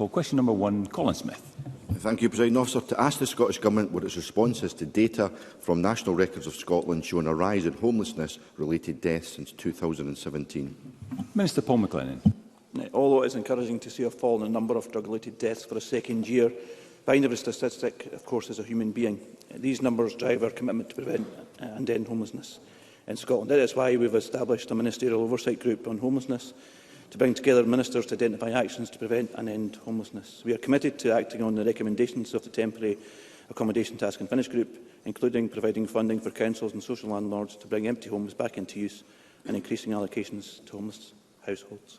Well, question number 1, Colin Smith. Thank you, Presiding Officer. To ask the Scottish Government what its response is to data from National Records of Scotland showing a rise in homelessness-related deaths since 2017. Minister Paul McLennan. Although it is encouraging to see a fall in the number of drug-related deaths for a second year, behind every statistic, of course, is a human being. These numbers drive our commitment to prevent and end homelessness in Scotland. That is why we have established a ministerial oversight group on homelessness to bring together ministers to identify actions to prevent and end homelessness. We are committed to acting on the recommendations of the Temporary Accommodation Task and Finish Group, including providing funding for councils and social landlords to bring empty homes back into use and increasing allocations to homeless households.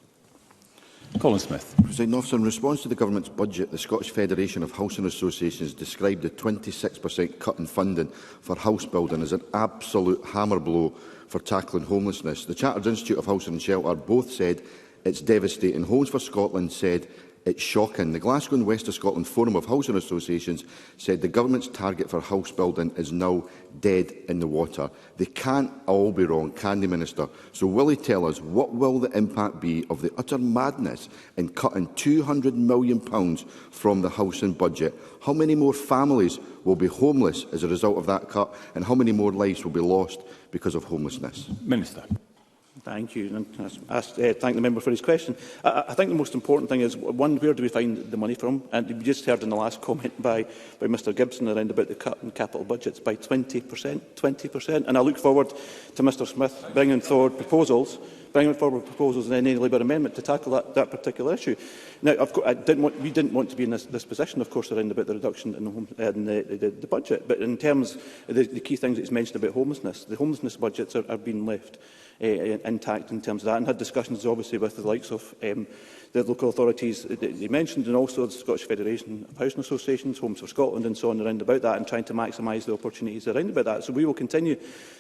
Colin Smith. Presiding Officer, in response to the Government's budget, the Scottish Federation of Housing Associations described the 26% cut in funding for house building as an absolute hammer blow for tackling homelessness. The Chartered Institute of Housing and Shelter both said it's devastating. Homes for Scotland said it's shocking. The Glasgow and West of Scotland Forum of Housing Associations said the Government's target for house building is now dead in the water. They can't all be wrong, can they, Minister? So will he tell us what will the impact be of the utter madness in cutting £200 million from the housing budget? How many more families will be homeless as a result of that cut, and how many more lives will be lost because of homelessness? Minister. Thank you. And thank the member for his question. I think the most important thing is, one, where do we find the money from? And we just heard in the last comment by Mr Gibson around about the cut in capital budgets by 20%. And I look forward to Mr Smith bringing forward proposals in any Labour amendment to tackle that particular issue. Now, of course, we didn't want to be in this position, of course, around about the reduction in the budget. But in terms of the key things that he's mentioned about homelessness, the homelessness budgets are being left intact in terms of that, and had discussions obviously with the likes of the local authorities that you mentioned, and also the Scottish Federation of Housing Associations, Homes for Scotland and so on around about that, and trying to maximise the opportunities around about that. So we will continue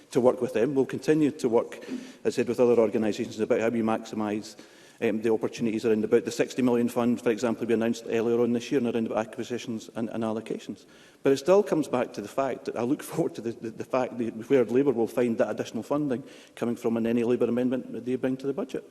to work with them. We'll continue to work, as I said, with other organisations about how we maximise the opportunities around about the £60 million fund, for example, we announced earlier on this year, and around about acquisitions and allocations. But it still comes back to the fact that I look forward to the fact that where Labour will find that additional funding coming from in any Labour amendment that they bring to the budget.